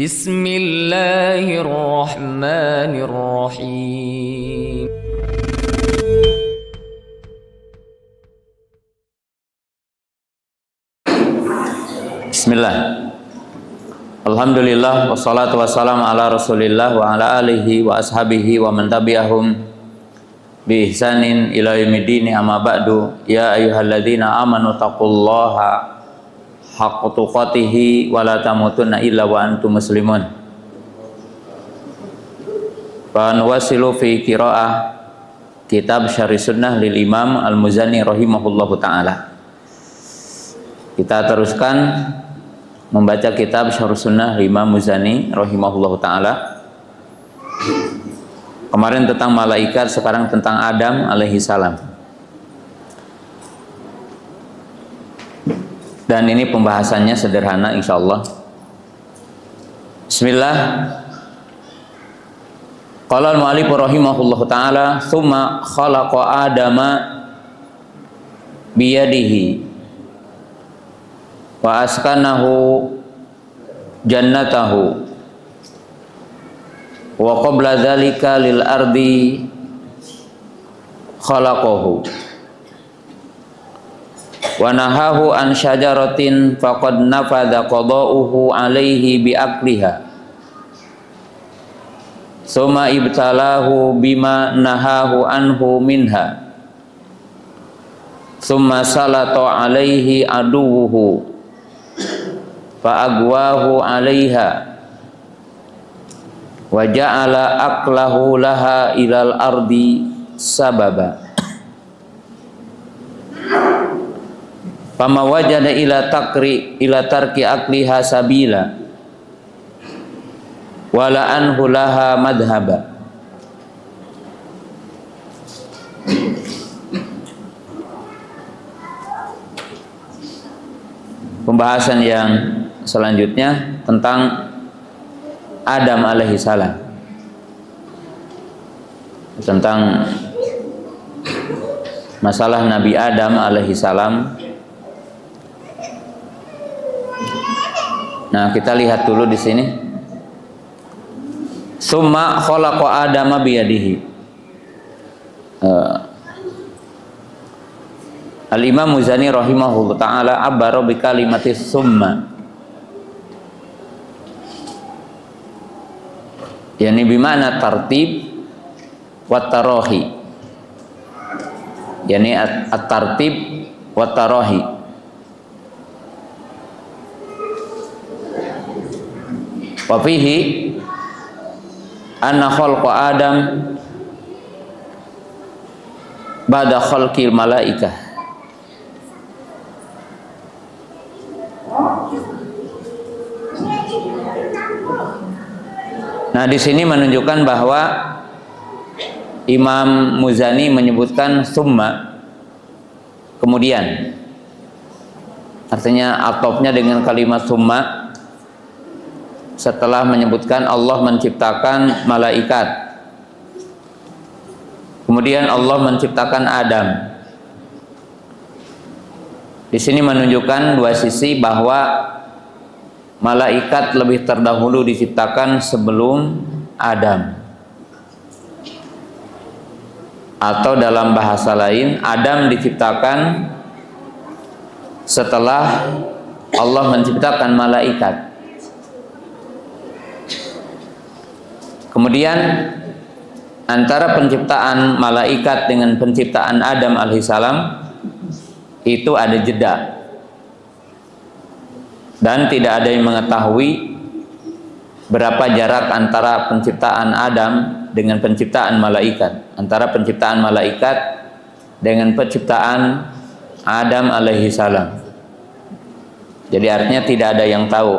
Bismillahirrahmanirrahim. Bismillah. Alhamdulillah wassalatu wassalamu ala Rasulillah wa ala alihi wa ashabihi wa man tabi'ahum bi ihsanin ila yaumiddin, amma ba'du. Ya ayyuhalladzina amanu taqullaha haqqa tuqatih wa la tamutunna illa wa antum muslimun. Fa nuwasilu fi qiraah kitab Syarih Sunnah lil Imam Al-Muzani rahimahullahu taala. Kita teruskan membaca kitab Syarih Sunnah Imam Muzani rahimahullahu taala. Kemarin tentang malaikat, sekarang tentang Adam alaihi salam. Dan ini pembahasannya sederhana insyaallah. Bismillah. Qala al-mu'allif rahimahullahu taala, "Tsumma khalaqa Adama biyadihi wa askanahu jannatahu wa qabla dzalika lil ardi khalaqahu wa nahahu an syajaratin faqad nafadha qada'uhu alaihi bi akliha summa ibtalahu bima nahahu anhu minha summa salata alaihi aduwuhu fa agwahu alaiha wa ja'ala aklahu laha ilal ardi sababa fama wajada ila tarki akliha sabila wala anhu laha madhaba. Pembahasan yang selanjutnya tentang Adam alaihi salam, tentang masalah Nabi Adam alaihi salam. Nah, kita lihat dulu di sini. Summa khalaqa Adama biyadihi. Al-Imam Muzani rahimahullah ta'ala abbara bi kalimati summa. Yani bimana tartib wa tarahi. Yani at-tartib wa tarahi. Wa fihi anna khalqa Adam ba'da khalqil malaikah. Nah, di sini menunjukkan bahwa Imam Muzani menyebutkan summa, kemudian, artinya atofnya dengan kalimat summa. Setelah menyebutkan Allah menciptakan malaikat, kemudian Allah menciptakan Adam. Di sini menunjukkan dua sisi, bahwa malaikat lebih terdahulu diciptakan sebelum Adam, atau dalam bahasa lain, Adam diciptakan setelah Allah menciptakan malaikat. Kemudian antara penciptaan malaikat dengan penciptaan Adam alaihissalam itu ada jeda, dan tidak ada yang mengetahui berapa jarak antara penciptaan Adam dengan penciptaan malaikat, antara penciptaan malaikat dengan penciptaan Adam alaihissalam. Jadi artinya tidak ada yang tahu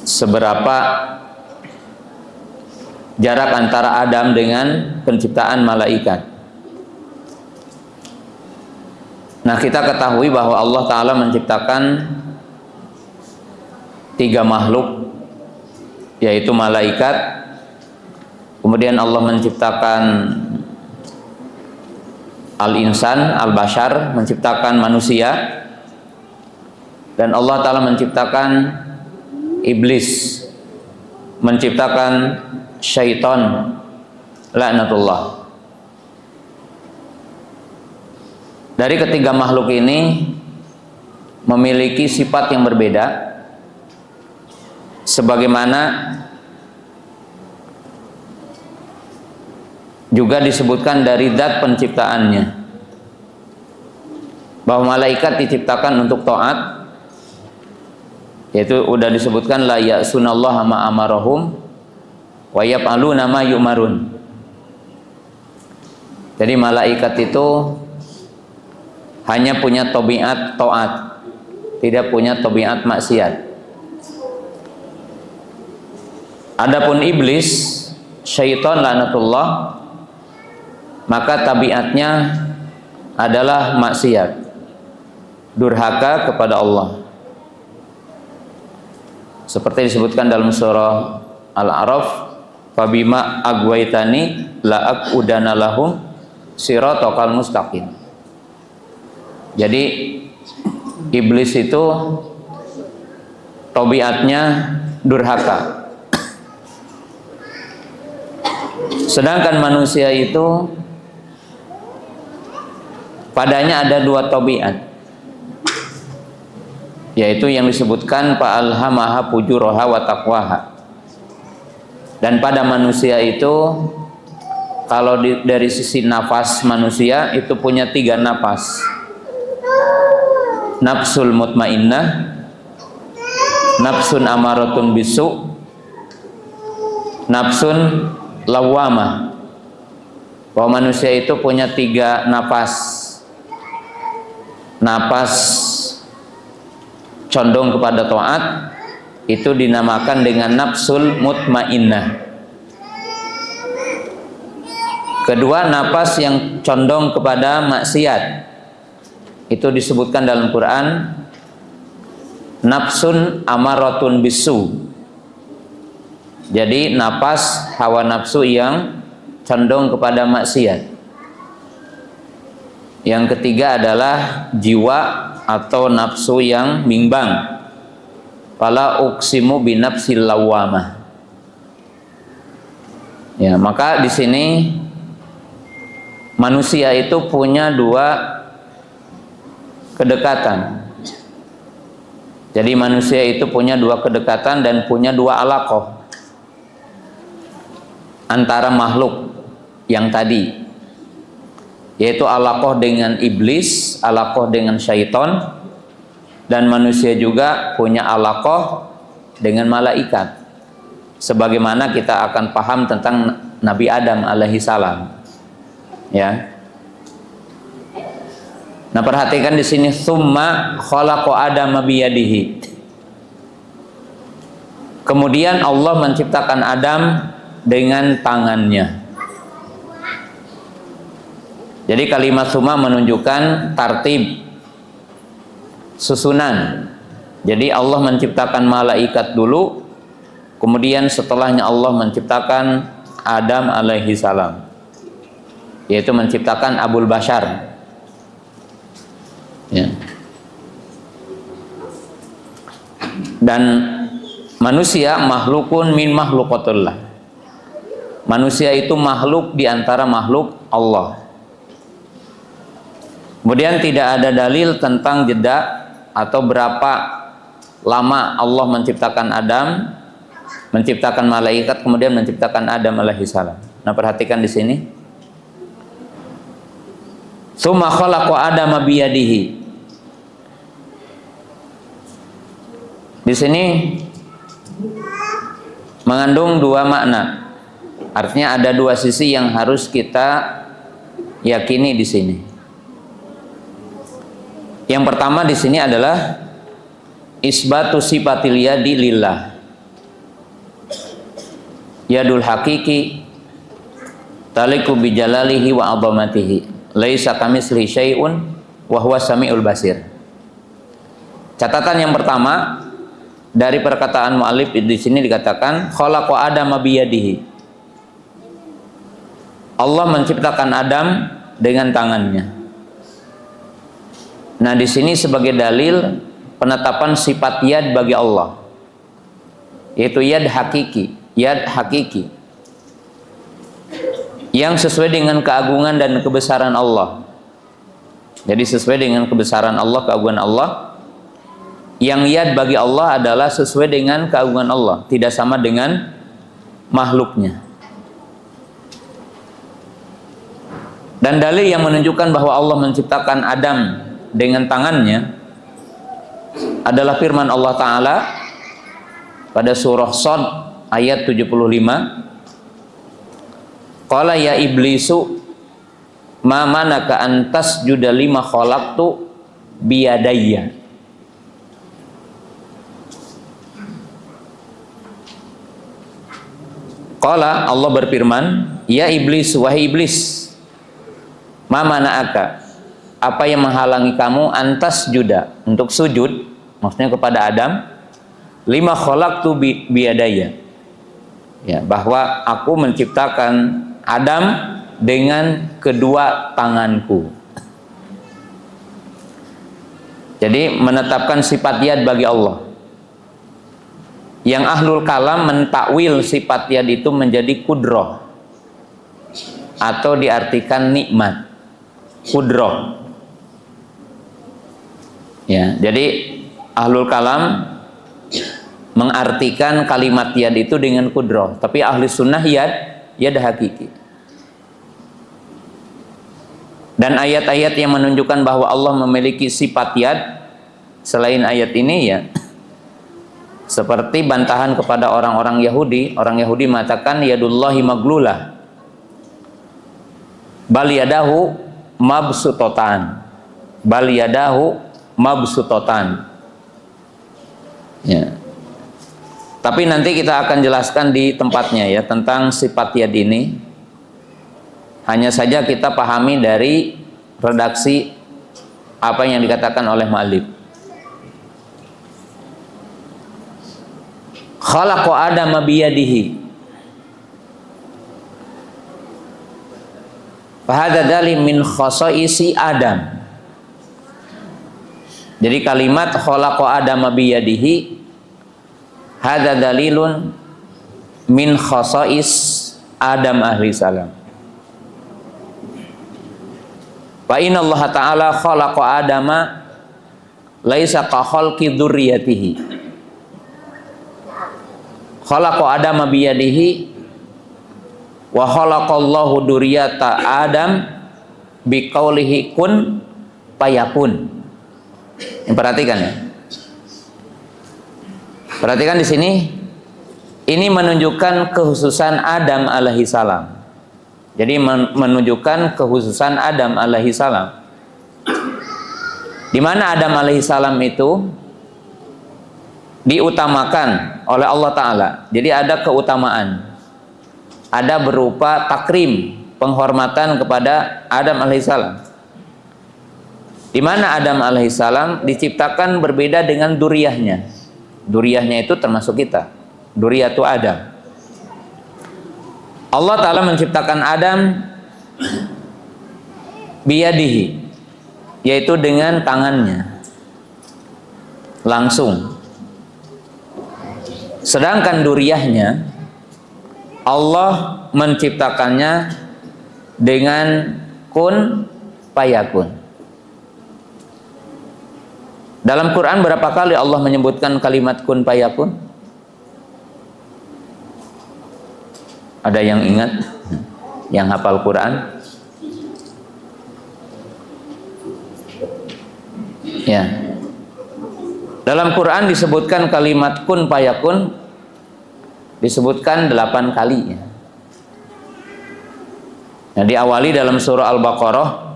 seberapa jarak antara Adam dengan penciptaan malaikat. Nah, kita ketahui bahwa Allah Ta'ala menciptakan 3 makhluk, yaitu malaikat, kemudian Allah menciptakan al-insan, al-bashar, menciptakan manusia, dan Allah Ta'ala menciptakan iblis menciptakan syaitan laknatullah. Dari ketiga makhluk ini memiliki sifat yang berbeda, sebagaimana juga disebutkan dari zat penciptaannya, bahwa malaikat diciptakan untuk taat, yaitu udah disebutkan la ya'sunallaha ma amarahum wa yaf'aluna ma yu'marun. Jadi malaikat itu hanya punya tabiat taat, tidak punya tabiat maksiat. Adapun iblis, syaitan laknatullah, maka tabiatnya adalah maksiat, durhaka kepada Allah. Seperti disebutkan dalam surah Al-A'raf, fabima agwaitani la'aqudana lahum siratal mustaqim. Jadi iblis itu tabiatnya durhaka. Sedangkan manusia itu padanya ada dua tabiat, yaitu yang disebutkan fa'alhamaha fujuraha wa taqwaha. Dan pada manusia itu, kalau dari sisi nafas manusia itu punya 3 nafas. Nafsul mutmainnah, nafsun amaratun bisu, nafsun lawamah. Bahwa manusia itu punya 3 nafas. Nafas condong kepada taat itu dinamakan dengan nafsul mutmainnah. Kedua, nafas yang condong kepada maksiat itu disebutkan dalam Quran nafsun amaratun bisu. Jadi nafas hawa nafsu yang condong kepada maksiat. Yang ketiga adalah jiwa atau nafsu yang bimbang. Fala uqsimu binafsil lawamah. Ya, maka di sini manusia itu punya 2 kedekatan. Jadi manusia itu punya 2 kedekatan dan punya 2 alaqah antara makhluk yang tadi, yaitu alaqah dengan iblis, alaqah dengan syaitan, dan manusia juga punya alaqah dengan malaikat. Sebagaimana kita akan paham tentang Nabi Adam alaihi salam. Ya. Nah, perhatikan di sini tsumma khalaqa Adama biyadihi. Kemudian Allah menciptakan Adam dengan tangannya. Jadi kalimat tsumma menunjukkan tartib, susunan. Jadi Allah menciptakan malaikat dulu, kemudian setelahnya Allah menciptakan Adam alaihi salam, yaitu menciptakan Abul Bashar. Ya. Dan manusia makhlukun min makhluqatillah. Manusia itu makhluk di antara makhluk Allah. Kemudian tidak ada dalil tentang jeda atau berapa lama Allah menciptakan Adam, menciptakan malaikat, kemudian menciptakan Adam alaihi salam. Nah, perhatikan di sini. Tsumma khalaqa Adama biyadihi. Di sini mengandung 2 makna. Artinya ada 2 sisi yang harus kita yakini di sini. Yang pertama di sini adalah isbatu sifatil yadi lillah. Yadul hakiki taliku bijalalihi wa 'azamatihi. Laisa kamitslihi syai'un wa huwa samiul basir. Catatan yang pertama dari perkataan mu'allif di sini dikatakan khalaqa Adama biyadihi. Allah menciptakan Adam dengan tangannya. Nah, di sini sebagai dalil penetapan sifat yad bagi Allah. yaitu yad hakiki yang sesuai dengan keagungan dan kebesaran Allah. Jadi sesuai dengan kebesaran Allah, keagungan Allah. Yang yad bagi Allah adalah sesuai dengan keagungan Allah, tidak sama dengan makhluknya. Dan dalil yang menunjukkan bahwa Allah menciptakan Adam dengan tangannya adalah firman Allah Ta'ala pada surah Shad ayat 75. Qala ya iblisu ma manaka an tasjuda lima khalaqtu biyadayya. Qala, Allah berfirman, ya iblis, wahai iblis, ma mana'aka, apa yang menghalangi kamu antas juda, untuk sujud, maksudnya kepada Adam, lima khalaqtu biyadaya, ya, bahwa aku menciptakan Adam dengan kedua tanganku. Jadi menetapkan sifat yad bagi Allah. Yang ahlul kalam mentakwil sifat yad itu menjadi kudroh, atau diartikan nikmat, kudroh. Ya, jadi ahlul kalam mengartikan kalimat yad itu dengan kudroh, tapi ahli sunnah yad hakiki. Dan ayat-ayat yang menunjukkan bahwa Allah memiliki sifat yad selain ayat ini, ya, seperti bantahan kepada orang-orang Yahudi. Orang Yahudi mengatakan yadullahi maglulah, bal yadahu mabsutotan, bal yadahu mabsutotan. Ya. Tapi nanti kita akan jelaskan di tempatnya, ya, tentang sifat yad ini. Hanya saja kita pahami dari redaksi apa yang dikatakan oleh mu'allif. Khalaqa Adama biyadihi. Fahadha dalil min khasaisi Adam. Jadi kalimat khalaqa Adama biyadihi hadza dalilun min khasais Adam ahli salam. Wa inna Allah ta'ala khalaqa Adama laisa ka khalqi dzurriyyatihi. Khalaqa Adama biyadihi wa khalaqallahu dzurriyyata Adam biqaulihi kun fayakun. Perhatikan, ya. Perhatikan di sini, ini menunjukkan kekhususan Adam alaihi salam. Jadi menunjukkan kekhususan Adam alaihi salam. Di mana Adam alaihi salam itu diutamakan oleh Allah Ta'ala. Jadi ada keutamaan, ada berupa takrim, penghormatan kepada Adam alaihissalam. Di mana Adam alaihissalam diciptakan berbeda dengan duriyahnya. Duriyahnya itu termasuk kita, duriyatu Adam. Allah Ta'ala menciptakan Adam biyadihi, yaitu dengan tangannya langsung. Sedangkan duriyahnya Allah menciptakannya dengan kun fayakun. Dalam Quran berapa kali Allah menyebutkan kalimat kun fayakun? Ada yang ingat? Yang hafal Quran? Ya. Dalam Quran disebutkan kalimat kun fayakun disebutkan 8 kali. Nah, diawali dalam surah Al-Baqarah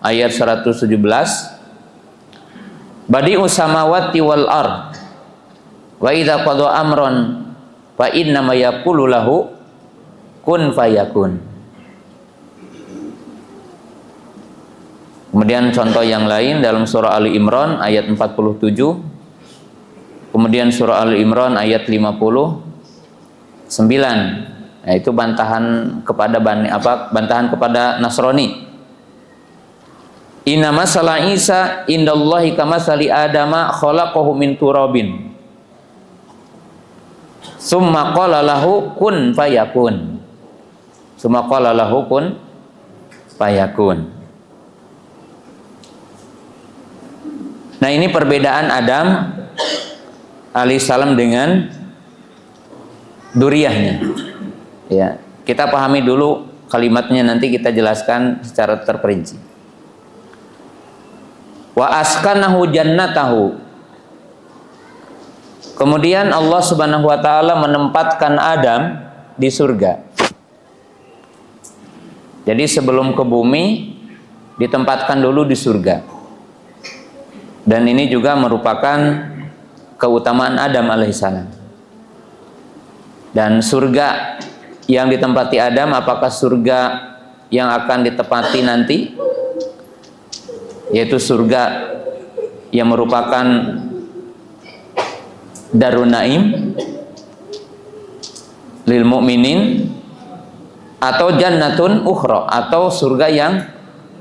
ayat 117. Badi'us samawati wal ard wa idza qada amran fa inna ma yaqulu lahu kun fayakun. Kemudian contoh yang lain dalam surah Ali Imran ayat 47. Kemudian surah Ali Imran ayat 59. Nah, itu bantahan kepada bantahan kepada Nasrani. Inna masala Isa indallahi kamasali Adama khalaqahu min turabin. Summa qala lahu kun fayakun. Summa qala lahu kun fayakun. Nah, ini perbedaan Adam alaihissalam dengan duriyahnya. Ya, kita pahami dulu kalimatnya, nanti kita jelaskan secara terperinci. Wa askanahu jannatahu. Kemudian Allah Subhanahu wa taala menempatkan Adam di surga. Jadi sebelum ke bumi ditempatkan dulu di surga. Dan ini juga merupakan keutamaan Adam alaihissalam. Dan surga yang ditempati Adam, apakah surga yang akan ditempati nanti? Yaitu surga yang merupakan Darun Naim lil mu'minin, atau jannatun ukhra, atau surga yang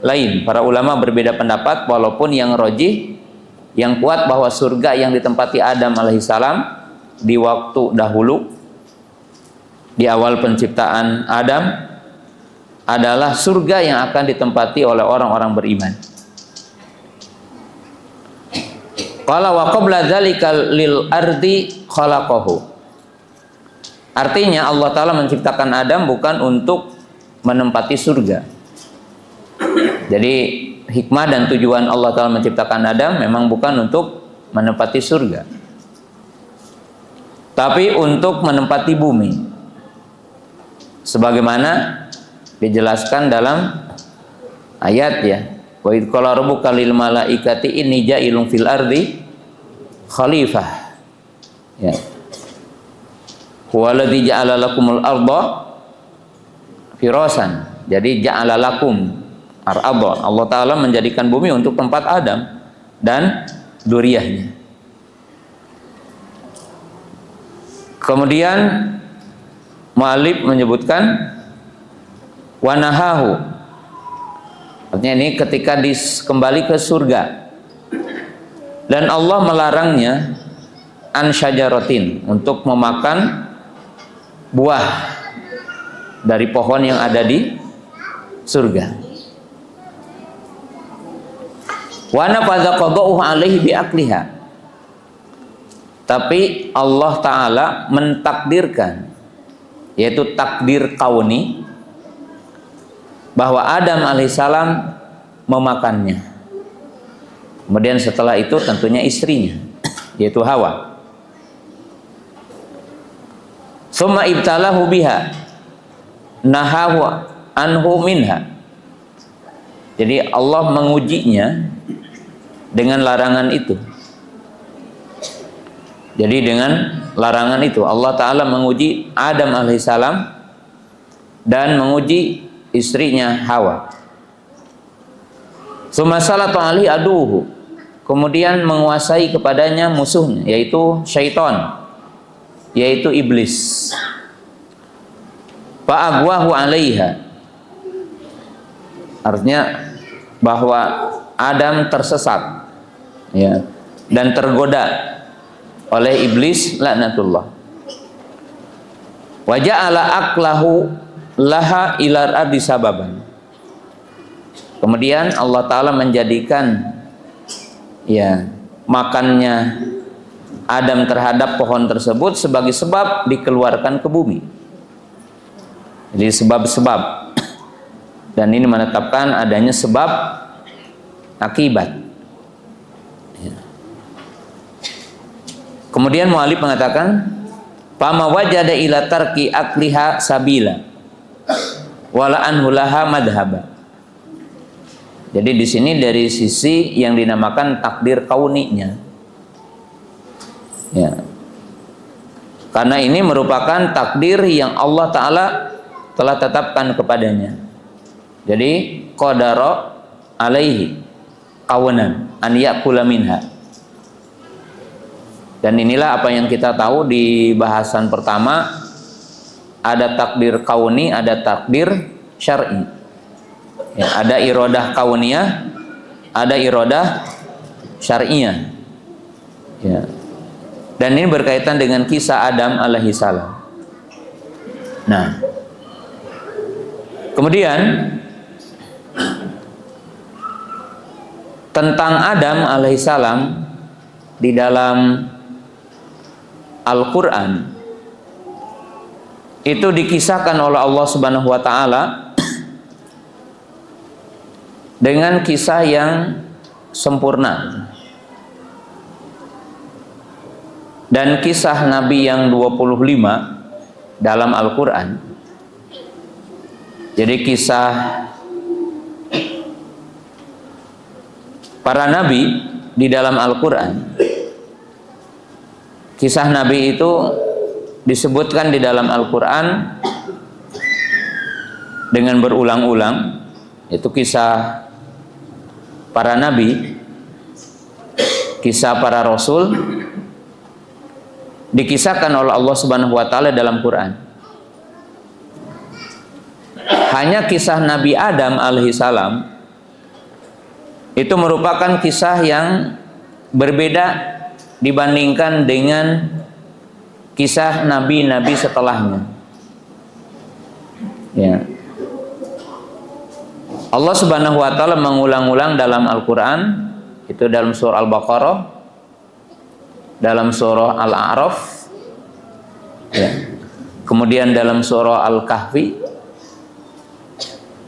lain. Para ulama berbeda pendapat, walaupun yang rajih, yang kuat bahwa surga yang ditempati Adam alaihissalam di waktu dahulu, di awal penciptaan Adam, adalah surga yang akan ditempati oleh orang-orang beriman. Qala wa qabla dzalika lil ardi khalaqahu. Artinya Allah Ta'ala menciptakan Adam bukan untuk menempati surga. Jadi hikmah dan tujuan Allah Ta'ala menciptakan Adam memang bukan untuk menempati surga, tapi untuk menempati bumi, sebagaimana dijelaskan dalam ayat, ya, wa idh qala rabbuka lil malaikati inni ja'ilun fil ardi khalifah, ya, huwa alladzi ja'ala lakumul arda firasan. Jadi ja'ala lakum ar-arda, Allah Ta'ala menjadikan bumi untuk tempat Adam dan duriyahnya. Kemudian mu'allif menyebutkan wanahahu, artinya ini ketika kembali ke surga, dan Allah melarangnya an syajaratin, untuk memakan buah dari pohon yang ada di surga. Wa nafadha qada'uhu alaihi biakliha. Tapi Allah Ta'ala mentakdirkan, yaitu takdir kauni, bahwa Adam alaihissalam memakannya. Kemudian setelah itu tentunya istrinya, yaitu Hawa. Summa ibtalahu biha nahahu anhu minha. Jadi Allah mengujinya dengan larangan itu. Jadi dengan larangan itu Allah Ta'ala menguji Adam alaihissalam dan menguji istrinya Hawa. Summa salatu alaihi aduhu. Kemudian menguasai kepadanya musuhnya, yaitu syaitan, yaitu iblis. Fa'agwahu alaiha. Artinya bahwa Adam tersesat, ya, dan tergoda oleh iblis laknatullah. Wa ja'ala aklahu laha ilar ardi sababan. Kemudian Allah Ta'ala menjadikan, ya, makannya Adam terhadap pohon tersebut sebagai sebab dikeluarkan ke bumi. Jadi sebab-sebab. Dan ini menetapkan adanya sebab akibat. Ya. Kemudian mu'allif mengatakan, fama wajada ila tarki akliha sabila wala anhu laha madhaba. Jadi di sini dari sisi yang dinamakan takdir kauninya. Ya. Karena ini merupakan takdir yang Allah Ta'ala telah tetapkan kepadanya. Jadi qadara alaihi kawanan an yakula minha. Dan inilah apa yang kita tahu di bahasan pertama, ada takdir kauni, ada takdir syar'i. Ya, ada iradah kauniyah, ada iradah syar'iyah. Ya. Dan ini berkaitan dengan kisah Adam alaihi salam. Nah, kemudian tentang Adam alaihi salam di dalam Al-Quran itu dikisahkan oleh Allah Subhanahu wa Ta'ala dengan kisah yang sempurna. Dan kisah Nabi yang 25 dalam Al-Quran, jadi kisah para nabi di dalam Al-Quran, kisah Nabi itu disebutkan di dalam Al-Quran dengan berulang-ulang. Itu kisah para nabi, kisah para rasul, dikisahkan oleh Allah Subhanahu wa Ta'ala dalam Quran. Hanya kisah Nabi Adam alaihi salam itu merupakan kisah yang berbeda dibandingkan dengan kisah nabi-nabi setelahnya. Ya. Allah Subhanahu wa Ta'ala mengulang-ulang dalam Al-Quran, itu dalam surah Al-Baqarah, dalam surah Al-A'raf, ya. Kemudian dalam surah Al-Kahfi,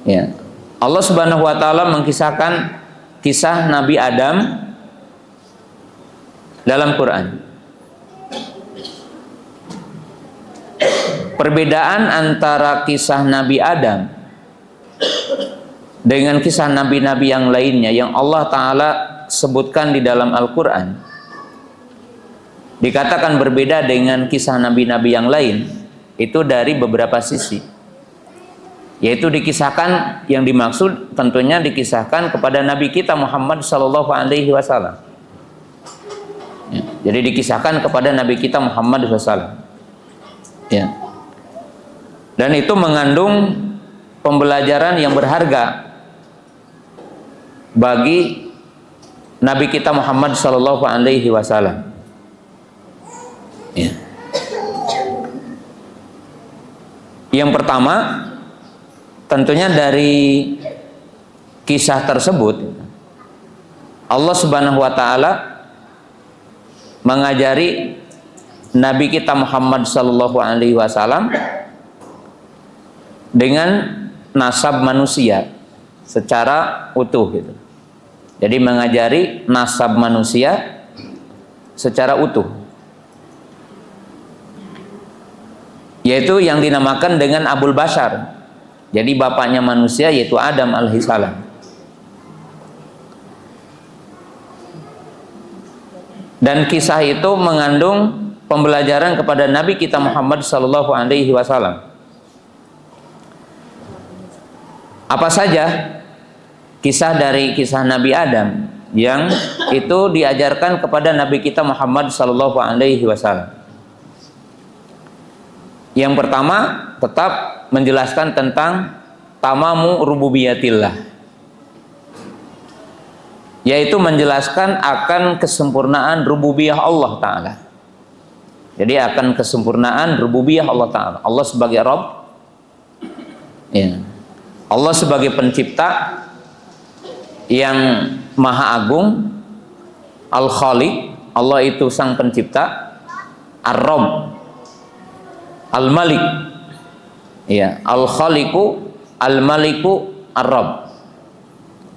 ya. Allah Subhanahu wa Ta'ala mengkisahkan kisah Nabi Adam dalam Quran. Perbedaan antara kisah Nabi Adam dengan kisah nabi-nabi yang lainnya yang Allah Ta'ala sebutkan di dalam Al-Quran, dikatakan berbeda dengan kisah nabi-nabi yang lain, itu dari beberapa sisi. Yaitu dikisahkan, yang dimaksud tentunya dikisahkan kepada Nabi kita Muhammad Sallallahu Alaihi Wasallam. Ya, jadi dikisahkan kepada Nabi kita Muhammad SAW. Ya. Dan itu mengandung pembelajaran yang berharga bagi Nabi kita Muhammad Sallallahu Alaihi Wasallam. Ya. Yang pertama, tentunya dari kisah tersebut Allah Subhanahu wa Ta'ala mengajari Nabi kita Muhammad Sallallahu Alaihi Wasallam dengan nasab manusia secara utuh gitu. Jadi mengajari nasab manusia secara utuh, yaitu yang dinamakan dengan Abul Bashar. Jadi bapaknya manusia yaitu Adam alaihissalam. Dan kisah itu mengandung pembelajaran kepada Nabi kita Muhammad Sallallahu Alaihi Wasallam. Apa saja kisah dari kisah Nabi Adam yang itu diajarkan kepada Nabi kita Muhammad Sallallahu Alaihi Wasallam? Yang pertama, tetap menjelaskan tentang tamamu rububiyatillah, yaitu menjelaskan akan kesempurnaan rububiyah Allah Ta'ala. Jadi akan kesempurnaan rububiyah Allah Ta'ala. Allah sebagai Rabb, ya. Allah sebagai pencipta yang maha agung, Al-Khaliq, Allah itu sang pencipta, Ar-Rabb, Al-Malik, ya, Al-Khaliqu, Al-Maliku, Ar-Rabb.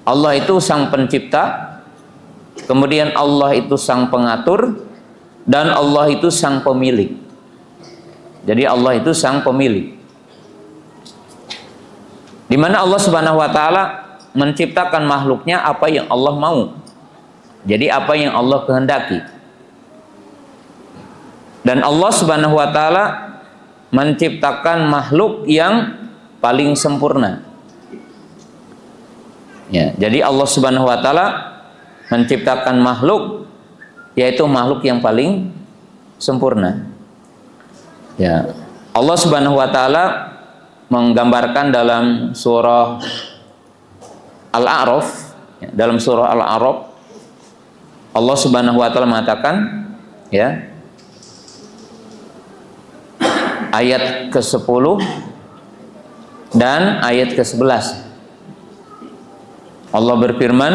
Allah itu sang pencipta, kemudian Allah itu sang pengatur, dan Allah itu sang pemilik. Jadi Allah itu sang pemilik, di mana Allah Subhanahu wa Ta'ala menciptakan makhluknya apa yang Allah mau. Jadi apa yang Allah kehendaki. Dan Allah Subhanahu wa Ta'ala menciptakan makhluk yang paling sempurna. Ya, jadi Allah Subhanahu wa Ta'ala menciptakan makhluk, yaitu makhluk yang paling sempurna. Ya, Allah Subhanahu wa Ta'ala menggambarkan dalam surah Al-A'raf, ya, dalam surah Al-A'raf Allah Subhanahu wa Ta'ala mengatakan, ya, ayat ke-10 dan ayat ke-11. Allah berfirman,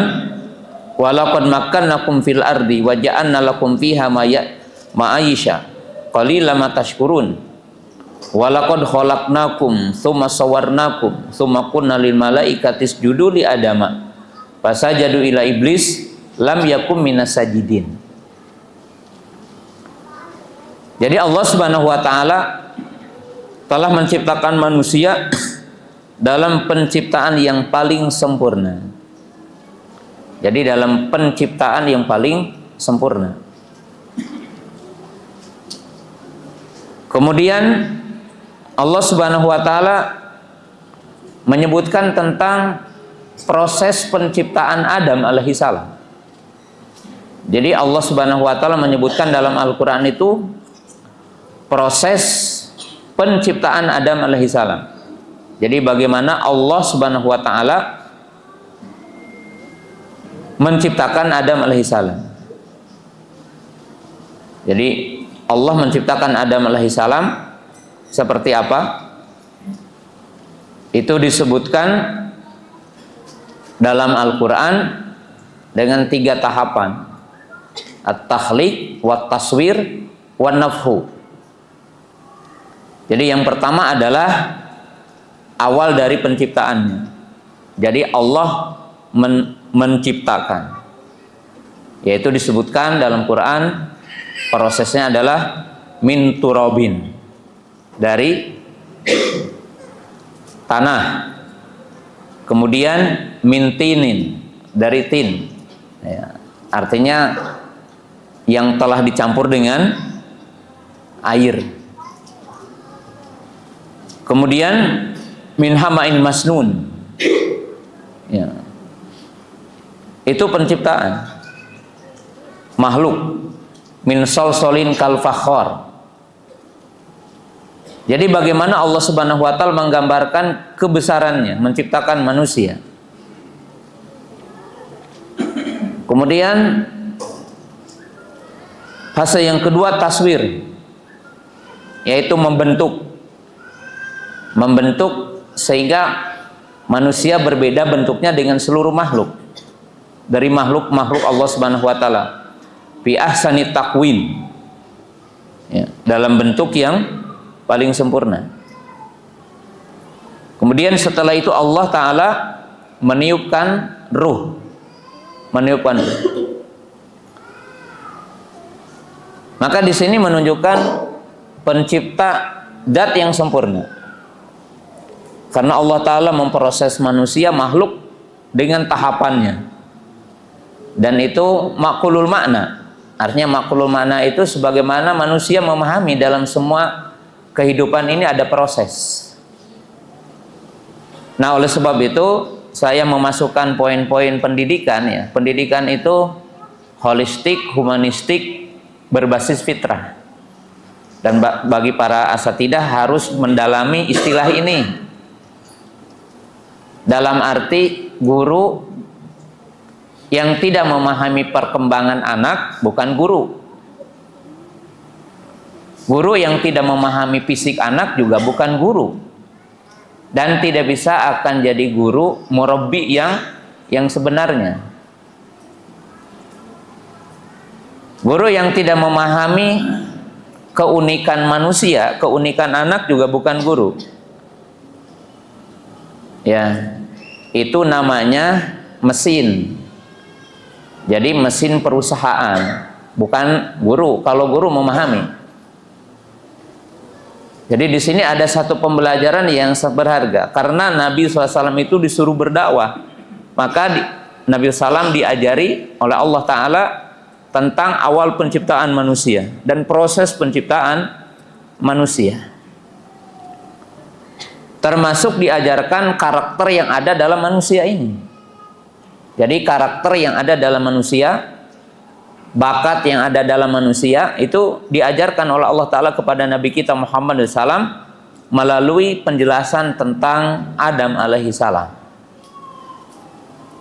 walaqad makkannakum fil ardi wa ja'alna lakum fiha ma'aisha qalilan ma tashkurun walaqad khalaqnakum tsumma sawwarnakum tsumma qulna lil malaikati isjudu li adama fasajadu ila iblis lam yakum minas sajidin. Jadi Allah Subhanahu wa taala telah menciptakan manusia dalam penciptaan yang paling sempurna. Jadi dalam penciptaan yang paling sempurna. Kemudian Allah Subhanahu wa taala menyebutkan tentang proses penciptaan Adam alaihi salam. Jadi Allah Subhanahu wa taala menyebutkan dalam Al-Qur'an itu proses penciptaan Adam alaihi salam. Jadi bagaimana Allah Subhanahu wa taala menciptakan Adam alaihissalam. Jadi Allah menciptakan Adam alaihissalam seperti apa? Itu disebutkan dalam Al-Quran dengan 3 tahapan: at-takhliq, wat-taswir, wan-nafhu. Jadi yang pertama adalah awal dari penciptaannya. Jadi Allah menciptakan, yaitu disebutkan dalam Quran prosesnya adalah min turabin, dari tanah, kemudian min tinin, dari tin, ya, artinya yang telah dicampur dengan air, kemudian min hama'in masnun, ya, itu penciptaan makhluk, min solsolin kal fakhor. Jadi bagaimana Allah Subhanahu wa taala menggambarkan kebesarannya menciptakan manusia. Kemudian fase yang kedua taswir, yaitu membentuk sehingga manusia berbeda bentuknya dengan seluruh makhluk, dari makhluk Allah Subhanahu wa taala, fi ahsani taqwim, ya, dalam bentuk yang paling sempurna. Kemudian setelah itu Allah taala meniupkan ruh. Maka di sini menunjukkan pencipta zat yang sempurna. Karena Allah taala memproses manusia makhluk dengan tahapannya. Dan itu makulul makna. Artinya makulul makna itu sebagaimana manusia memahami dalam semua kehidupan ini ada proses. Nah, oleh sebab itu saya memasukkan poin-poin pendidikan, ya. Pendidikan itu holistik, humanistik, berbasis fitrah. Dan bagi para asatidah harus mendalami istilah ini. Dalam arti guru yang tidak memahami perkembangan anak bukan guru. Guru yang tidak memahami fisik anak juga bukan guru. Dan tidak bisa akan jadi guru murabbi yang sebenarnya. Guru yang tidak memahami keunikan manusia, keunikan anak juga bukan guru. Ya, itu namanya mesin. Jadi mesin perusahaan, bukan guru. Kalau guru memahami. Jadi di sini ada satu pembelajaran yang berharga. Karena Nabi SAW itu disuruh berdakwah, maka Nabi SAW diajari oleh Allah Ta'ala tentang awal penciptaan manusia dan proses penciptaan manusia. Termasuk diajarkan karakter yang ada dalam manusia ini. Jadi karakter yang ada dalam manusia, bakat yang ada dalam manusia itu diajarkan oleh Allah Ta'ala kepada Nabi kita Muhammad SAW melalui penjelasan tentang Adam alaihi salam.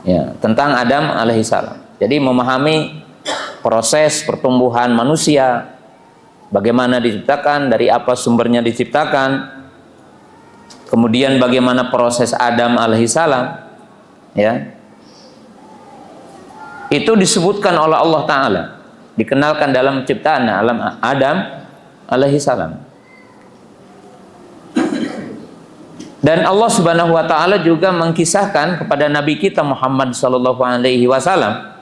Ya, tentang Adam alaihi salam. Jadi memahami proses pertumbuhan manusia, bagaimana diciptakan, dari apa sumbernya diciptakan, kemudian bagaimana proses Adam alaihissalam, ya, itu disebutkan oleh Allah Ta'ala, dikenalkan dalam ciptaan alam Adam alaihissalam. Dan Allah Subhanahu wa Ta'ala juga mengkisahkan kepada Nabi kita Muhammad sallallahu alaihi wasallam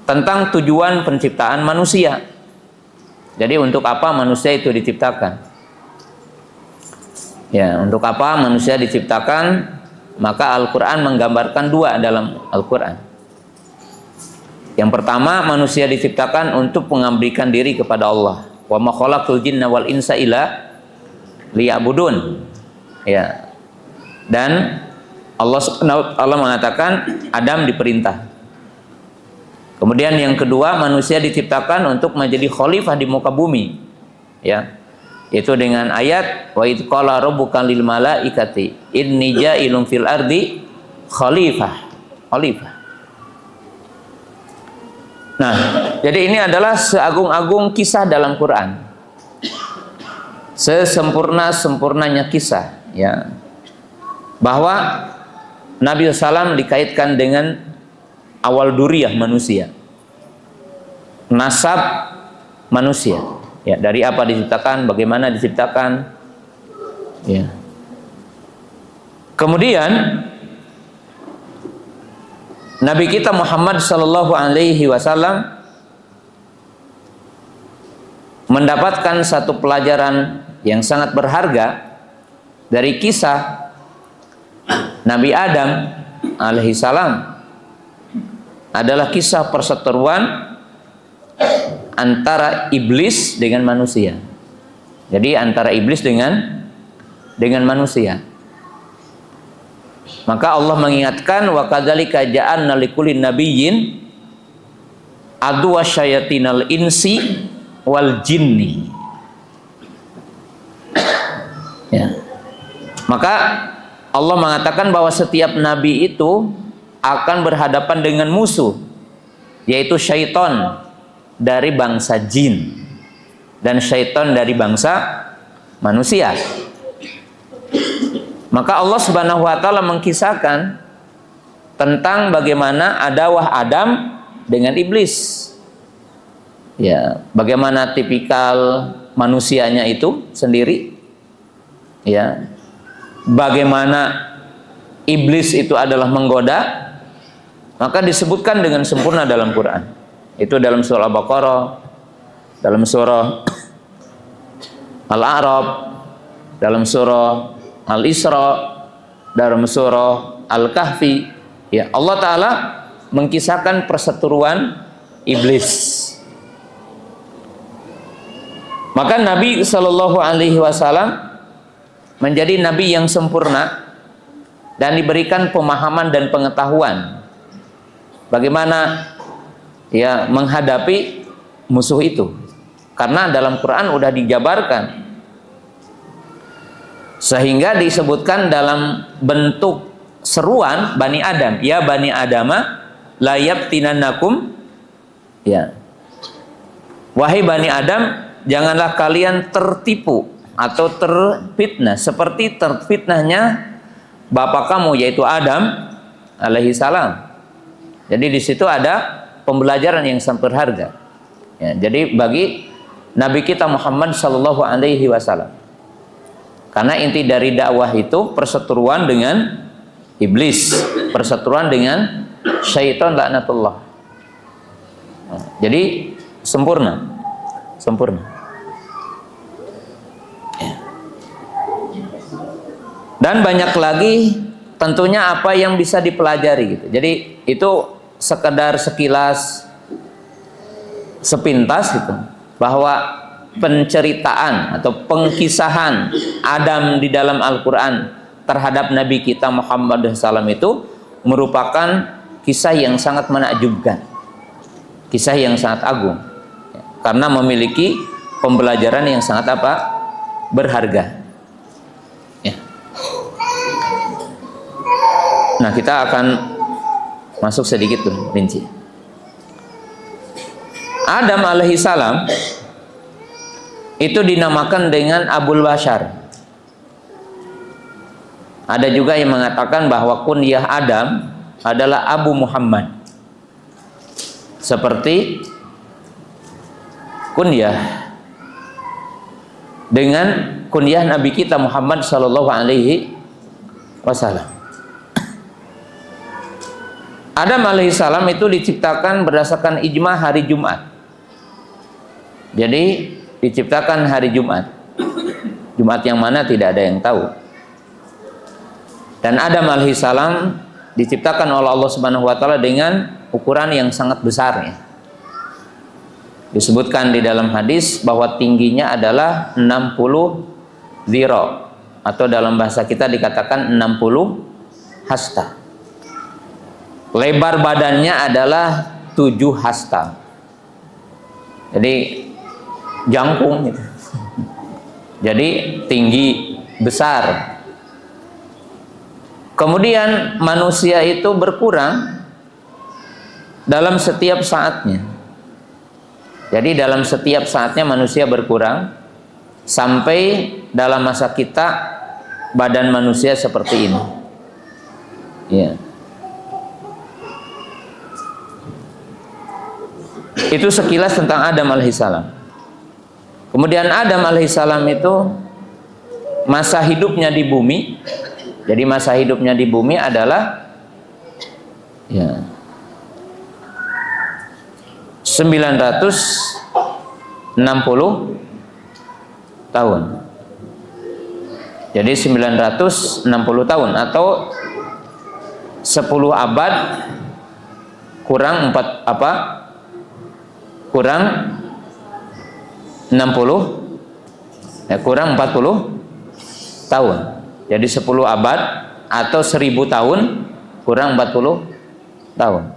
tentang tujuan penciptaan manusia. Jadi untuk apa manusia itu diciptakan? Ya, untuk apa manusia diciptakan? Maka Al-Quran menggambarkan dua dalam Al-Quran. Yang pertama, manusia diciptakan untuk mengabdikan diri kepada Allah. Wa ma khalaqtul jinna wal insa illa liya'budun. Ya. Dan Allah Subhanahu wa Ta'ala mengatakan Adam diperintah. Kemudian yang kedua, manusia diciptakan untuk menjadi khalifah di muka bumi. Ya. Itu dengan ayat wa id qala rabbuka lil malaikati inni ja'ilun fil ardi khalifah. Khalifah. Nah, jadi ini adalah seagung-agung kisah dalam Quran. Sesempurna-sempurnanya kisah, ya. Bahwa Nabi SAW dikaitkan dengan awal duriyah manusia, nasab manusia, ya, dari apa diciptakan, bagaimana diciptakan, ya. Kemudian Nabi kita Muhammad sallallahu alaihi wasallam mendapatkan satu pelajaran yang sangat berharga dari kisah Nabi Adam alaihi salam, adalah kisah perseteruan antara iblis dengan manusia. Jadi antara iblis dengan manusia. Maka Allah mengingatkan wa kadzalika ja'alna likulli nabiyyin adwa syayatinal insi wal jinni. Ya. Maka Allah mengatakan bahwa setiap nabi itu akan berhadapan dengan musuh, yaitu syaitan dari bangsa jin dan syaitan dari bangsa manusia. Maka Allah Subhanahu wa Ta'ala mengkisahkan tentang bagaimana adawah Adam dengan iblis. Ya, bagaimana tipikal manusianya itu sendiri. Ya. Bagaimana iblis itu adalah menggoda, maka disebutkan dengan sempurna dalam Quran. Itu dalam surah Al-Baqarah, dalam surah Al-A'raf, dalam surah Al-Isra, dalam surah Al-Kahfi. Ya, Allah Ta'ala mengkisahkan perseteruan iblis. Maka Nabi Shallallahu Alaihi Wasallam menjadi Nabi yang sempurna dan diberikan pemahaman dan pengetahuan bagaimana ya menghadapi musuh itu. Karena dalam Quran udah dijabarkan, sehingga disebutkan dalam bentuk seruan Bani Adam, ya Bani Adama la yaftinannakum, ya wahai Bani Adam, janganlah kalian tertipu atau terfitnah seperti terfitnahnya bapak kamu yaitu Adam alaihi salam. Jadi di situ ada pembelajaran yang sangat berharga. Ya, jadi bagi Nabi kita Muhammad sallallahu alaihi wasallam. Karena inti dari dakwah itu perseteruan dengan iblis, perseteruan dengan syaitan laknatullah. Jadi sempurna. Dan banyak lagi tentunya apa yang bisa dipelajari gitu. Jadi itu sekedar sekilas, sepintas gitu, bahwa penceritaan atau pengkisahan Adam di dalam Al-Quran terhadap Nabi kita Muhammad SAW itu merupakan kisah yang sangat menakjubkan, kisah yang sangat agung, karena memiliki pembelajaran yang sangat berharga. Ya. Nah, kita akan masuk sedikit rinci. Adam alaihi salam itu dinamakan dengan Abul Bashar. Ada juga yang mengatakan bahwa kunyah Adam adalah Abu Muhammad, seperti kunyah dengan kunyah Nabi kita Muhammad sallallahu alaihi wasallam. Adam alaihissalam itu diciptakan berdasarkan ijma hari Jumat. Jadi diciptakan hari Jumat. Jumat yang mana tidak ada yang tahu. Dan Adam alaihissalam diciptakan oleh Allah Subhanahu wa taala dengan ukuran yang sangat besarnya. Disebutkan di dalam hadis bahwa tingginya adalah 60 dhira, atau dalam bahasa kita dikatakan 60 hasta. Lebar badannya adalah 7 hasta. Jadi jangkung gitu. Jadi tinggi, besar. Kemudian manusia itu berkurang dalam setiap saatnya. Jadi dalam setiap saatnya manusia berkurang sampai dalam masa kita badan manusia seperti ini. Ya. Itu sekilas tentang Adam alaihissalam. Kemudian Adam alaihissalam itu masa hidupnya di bumi. Jadi masa hidupnya di bumi adalah 960 tahun. Jadi 960 tahun atau 10 abad kurang 4 apa? Kurang 60 kurang 40 tahun. Jadi 10 abad atau 1000 tahun kurang 40 tahun.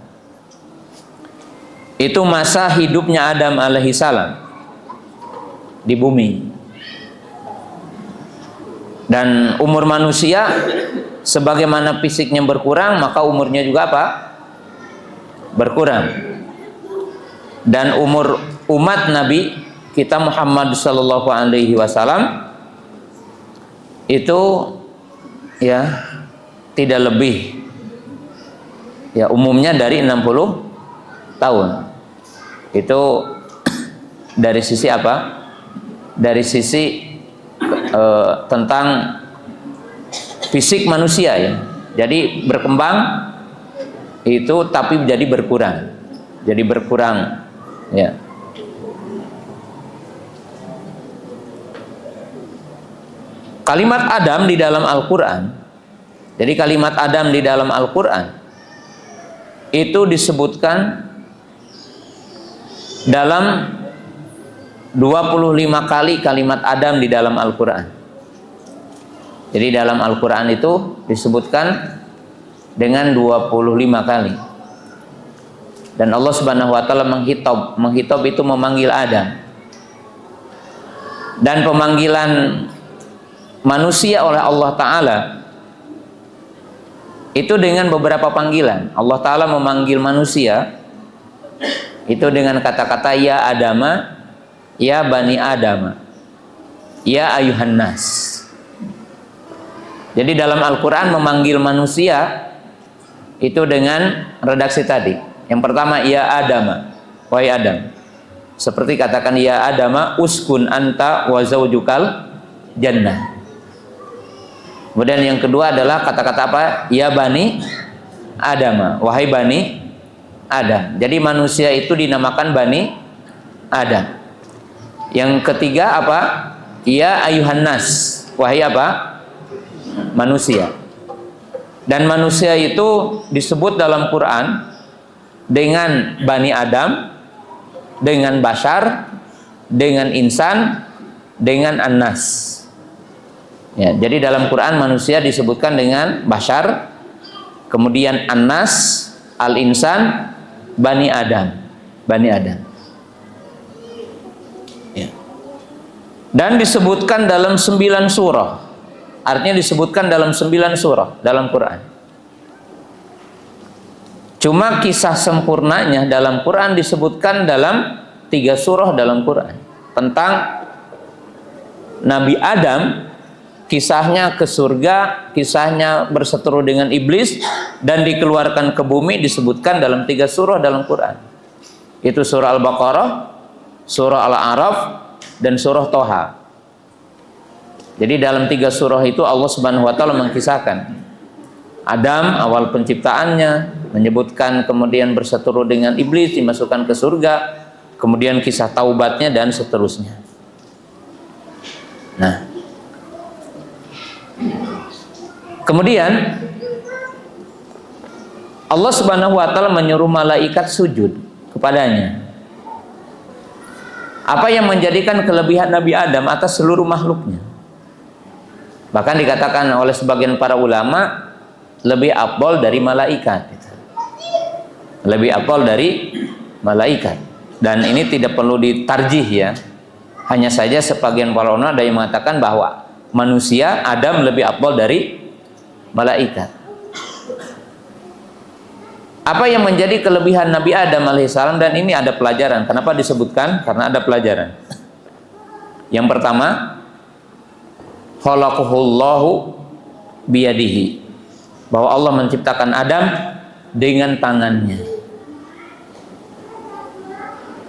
Itu masa hidupnya Adam alaihissalam di bumi. Dan umur manusia sebagaimana fisiknya berkurang, maka umurnya juga apa? Berkurang. Dan umur umat Nabi kita Muhammad sallallahu alaihi wasallam itu tidak lebih umumnya dari 60 tahun. Itu dari sisi apa? Dari sisi tentang fisik manusia ya. Jadi berkembang itu tapi jadi berkurang. Jadi berkurang ya. Kalimat Adam di dalam Al-Qur'an. Jadi kalimat Adam di dalam Al-Qur'an itu disebutkan dalam 25 kali kalimat Adam di dalam Al-Qur'an. Jadi dalam Al-Qur'an itu disebutkan dengan 25 kali. Dan Allah Subhanahu wa taala menghitab itu memanggil Adam. Dan pemanggilan manusia oleh Allah taala itu dengan beberapa panggilan. Allah taala memanggil manusia itu dengan kata-kata ya Adama, ya Bani Adama, ya ayuhan nas. Jadi dalam Al-Qur'an memanggil manusia itu dengan redaksi tadi. Yang pertama ya Adama, wahai Adam. Seperti katakan ya Adama uskun anta wa zaujukal jannah. Kemudian yang kedua adalah kata-kata apa? Ya Bani Adama, wahai Bani Adam. Jadi manusia itu dinamakan Bani Adam. Yang ketiga apa? Ya ayuhan nas, wahai apa? Manusia. Dan manusia itu disebut dalam Quran dengan Bani Adam, dengan Bashar, dengan Insan, dengan An-Nas. Ya, jadi dalam Quran manusia disebutkan dengan Bashar, kemudian An-Nas, Al-Insan, Bani Adam. Bani Adam. Ya. Dan disebutkan dalam 9 surah. Artinya disebutkan dalam 9 surah dalam Quran. Cuma kisah sempurnanya dalam Quran disebutkan dalam 3 surah dalam Quran. Tentang Nabi Adam, kisahnya ke surga, kisahnya berseteru dengan iblis dan dikeluarkan ke bumi disebutkan dalam 3 surah dalam Quran. Itu surah Al-Baqarah, surah Al-A'raf, dan surah Toha. Jadi dalam 3 surah itu Allah Subhanahu wa taala mengkisahkan Adam awal penciptaannya, menyebutkan kemudian berseteru dengan iblis, dimasukkan ke surga, kemudian kisah taubatnya dan seterusnya. Nah, kemudian Allah Subhanahu wa taala menyuruh malaikat sujud kepadanya. Apa yang menjadikan kelebihan Nabi Adam atas seluruh makhluknya? Bahkan dikatakan oleh sebagian para ulama lebih afdal dari malaikat. Lebih afdal dari malaikat. Dan ini tidak perlu ditarjih ya. Hanya saja sebagian para ulama ada yang mengatakan bahwa manusia Adam lebih afdal dari malaikat. Apa yang menjadi kelebihan Nabi Adam alaihissalam, dan ini ada pelajaran. Kenapa disebutkan? Karena ada pelajaran. Yang pertama, khalaqahullahu biyadihi, bahwa Allah menciptakan Adam dengan tangannya.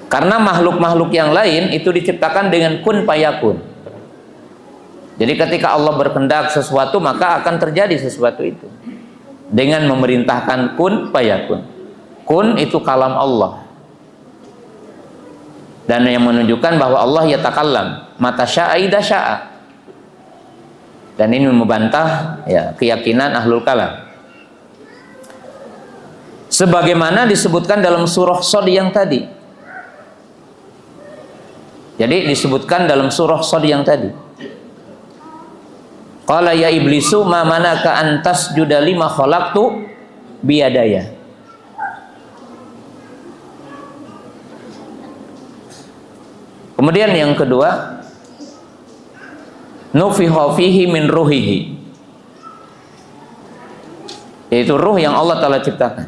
Karena makhluk-makhluk yang lain itu diciptakan dengan kun fayakun. Jadi ketika Allah berkehendak sesuatu, maka akan terjadi sesuatu itu dengan memerintahkan kun fayakun. Kun itu kalam Allah, dan yang menunjukkan bahwa Allah yatakallam mata sya'a idza sya'a. Dan ini membantah ya keyakinan ahlul kalam. Sebagaimana disebutkan dalam surah Shad yang tadi. Jadi disebutkan dalam surah Shad yang tadi. Qala ya iblisu ma manaka an tasjuda lima khalaqtu biyadaya. Kemudian yang kedua, nufiha fihi min ruhihi, yaitu ruh yang Allah Ta'ala ciptakan.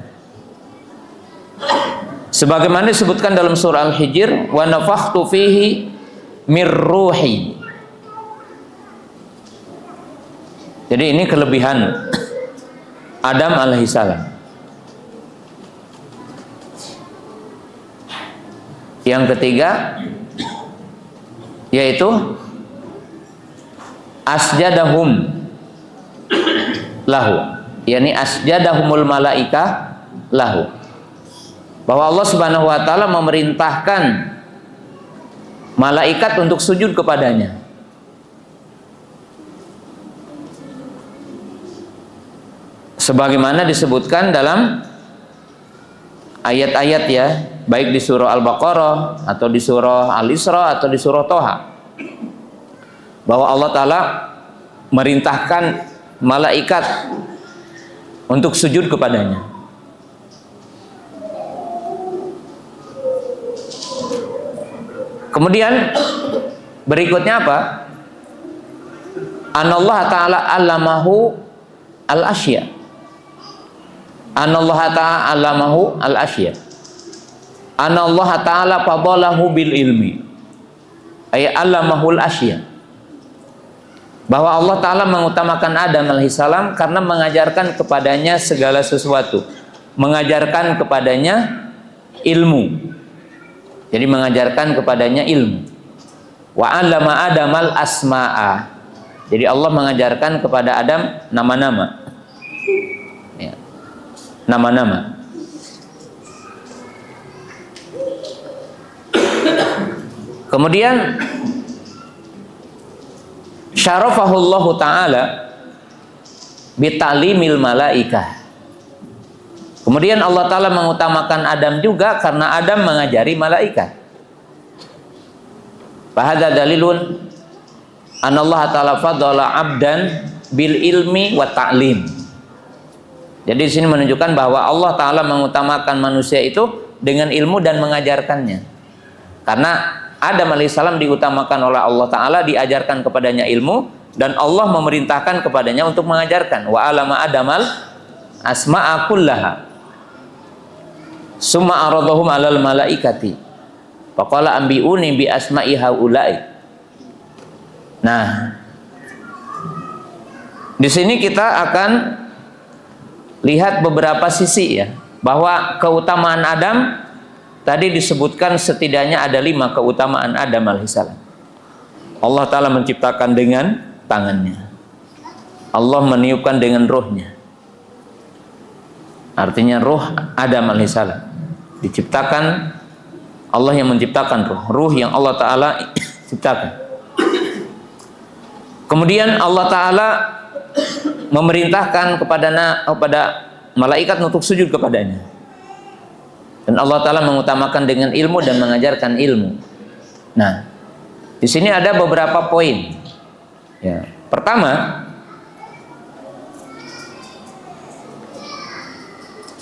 Sebagaimana disebutkan dalam surah Al-Hijr, wa nafakhtu fihi min ruhi. Jadi ini kelebihan Adam alaihissalam. Yang ketiga yaitu asjadahum lahu, yakni asjadahumul malaikah lahu, bahwa Allah Subhanahu wa taala memerintahkan malaikat untuk sujud kepadanya. Sebagaimana disebutkan dalam ayat-ayat ya, baik di surah Al-Baqarah atau di surah Al-Isra atau di surah Toha, bahwa Allah Ta'ala merintahkan malaikat untuk sujud kepadanya. Kemudian berikutnya apa? Anallaha Ta'ala allamahu al-asya. Anallaha Ta'ala allamahu al-asya. Anallaha Ta'ala fadalahu bil ilmi, ay allamahul asya. Bahwa Allah Ta'ala mengutamakan Adam alaihissalam karena mengajarkan kepadanya segala sesuatu, mengajarkan kepadanya ilmu. Jadi mengajarkan kepadanya ilmu. Wa 'allama Adamal asma'a. Jadi Allah mengajarkan kepada Adam nama-nama. Ya. Nama-nama. Kemudian syarafahullahu ta'ala bitalimil malaikah. Kemudian Allah Ta'ala mengutamakan Adam juga karena Adam mengajari malaikat. Fahadha dalilun anallaha ta'ala fadala abdan bil ilmi wa ta'lim. Jadi di sini menunjukkan bahwa Allah Ta'ala mengutamakan manusia itu dengan ilmu dan mengajarkannya. Karena Adam alaihissalam diutamakan oleh Allah Ta'ala, diajarkan kepadanya ilmu, dan Allah memerintahkan kepadanya untuk mengajarkan. Wa alama adamal asma'a kullaha summa aradahum alal malaikati faqala ambi'uni bi asma'i haula'i. Nah, di sini kita akan lihat beberapa sisi ya, bahwa keutamaan Adam tadi disebutkan setidaknya ada 5 keutamaan Adam alaihissalam. Allah Ta'ala menciptakan dengan tangannya, Allah meniupkan dengan ruhnya. Artinya ruh Adam alaihissalam diciptakan, Allah yang menciptakan ruh yang Allah Ta'ala ciptakan. Kemudian Allah Ta'ala memerintahkan kepada malaikat untuk sujud kepadanya, dan Allah Ta'ala mengutamakan dengan ilmu dan mengajarkan ilmu. Nah, di sini ada beberapa poin ya. Pertama,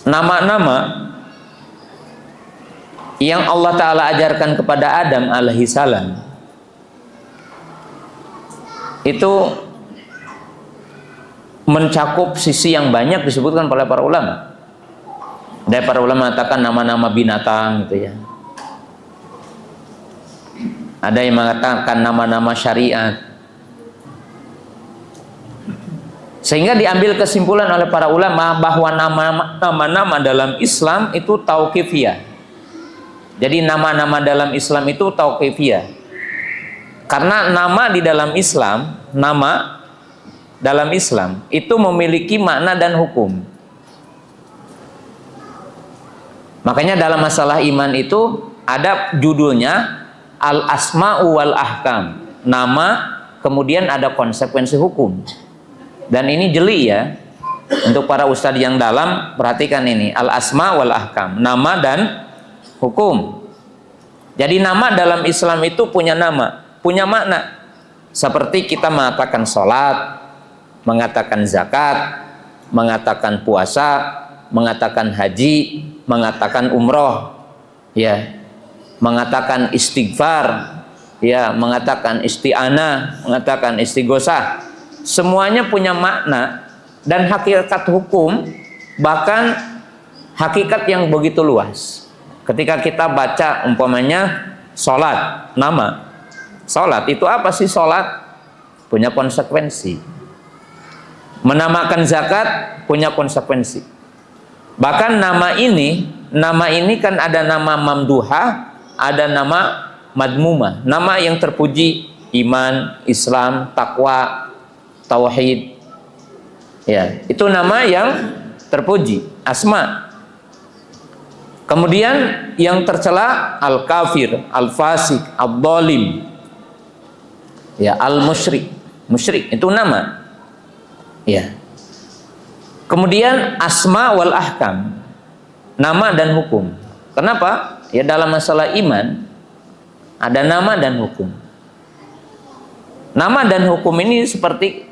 nama-nama yang Allah Ta'ala ajarkan kepada Adam alaihissalam itu mencakup sisi yang banyak disebutkan oleh para ulama. Ada para ulama mengatakan nama-nama binatang gitu ya. Ada yang mengatakan nama-nama syariat. Sehingga diambil kesimpulan oleh para ulama bahwa nama-nama dalam Islam itu tauqifiyah. Jadi nama-nama dalam Islam itu tauqifiyah. Karena nama di dalam Islam, nama dalam Islam itu memiliki makna dan hukum. Makanya dalam masalah iman itu ada judulnya Al-Asma'u wal Ahkam. Nama, kemudian ada konsekuensi hukum. Dan ini jeli ya. Untuk para ustadz yang dalam, perhatikan ini. Al-Asma' wal Ahkam. Nama dan hukum. Jadi nama dalam Islam itu punya nama, punya makna. Seperti kita mengatakan sholat, mengatakan zakat, mengatakan puasa, mengatakan haji, mengatakan umroh, ya, mengatakan istighfar, ya, mengatakan isti'anah, mengatakan istighosah. Semuanya punya makna dan hakikat hukum, bahkan hakikat yang begitu luas. Ketika kita baca umpamanya sholat, nama sholat itu apa sih? Sholat punya konsekuensi. Menamakan zakat punya konsekuensi. Bahkan nama ini kan ada nama mamduha, ada nama madmumah, nama yang terpuji, iman, Islam, takwa, tauhid. Ya, itu nama yang terpuji, asma. Kemudian yang tercela al-kafir, al-fasik, al-dhalim. Ya, al-musyrik. Musyrik itu nama. Ya. Kemudian asma wal ahkam, nama dan hukum. Kenapa? Ya, dalam masalah iman ada nama dan hukum. Nama dan hukum ini seperti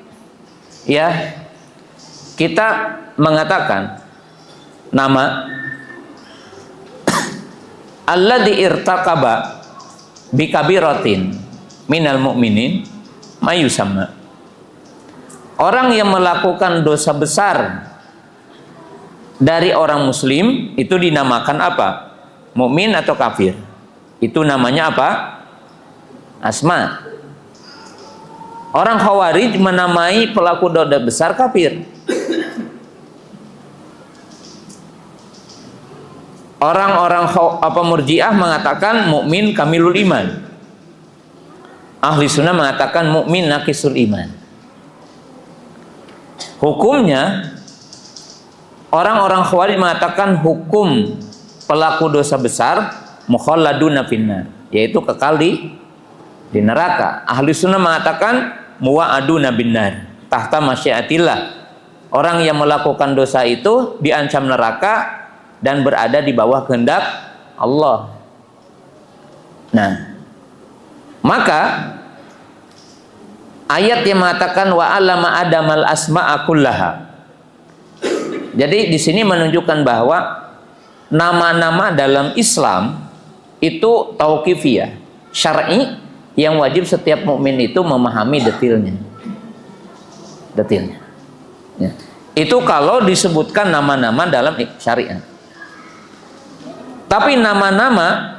ya, kita mengatakan nama alladzi irtaqaba bikabiratin minal mu'minin mayusamma. Orang yang melakukan dosa besar dari orang muslim itu dinamakan apa? Mukmin atau kafir? Itu namanya apa? Asma. Orang Khawarij menamai pelaku dosa besar kafir. Orang-orang Murji'ah mengatakan mukmin kamilul iman. Ahli sunnah mengatakan mukmin naqisul iman. Hukumnya, orang-orang Khawarij mengatakan hukum pelaku dosa besar mukhalladuna finnar, yaitu kekal di neraka. Ahli sunnah mengatakan muwa'aduna binnar tahta masyiatillah. Orang yang melakukan dosa itu diancam neraka dan berada di bawah kehendak Allah. Nah, maka ayat yang mengatakan wa 'allama adamal asma'a kullaha. Jadi di sini menunjukkan bahwa nama-nama dalam Islam itu tauqifiyah, syar'i, yang wajib setiap mukmin itu memahami detailnya. Ya. Itu kalau disebutkan nama-nama dalam syariat. Tapi nama-nama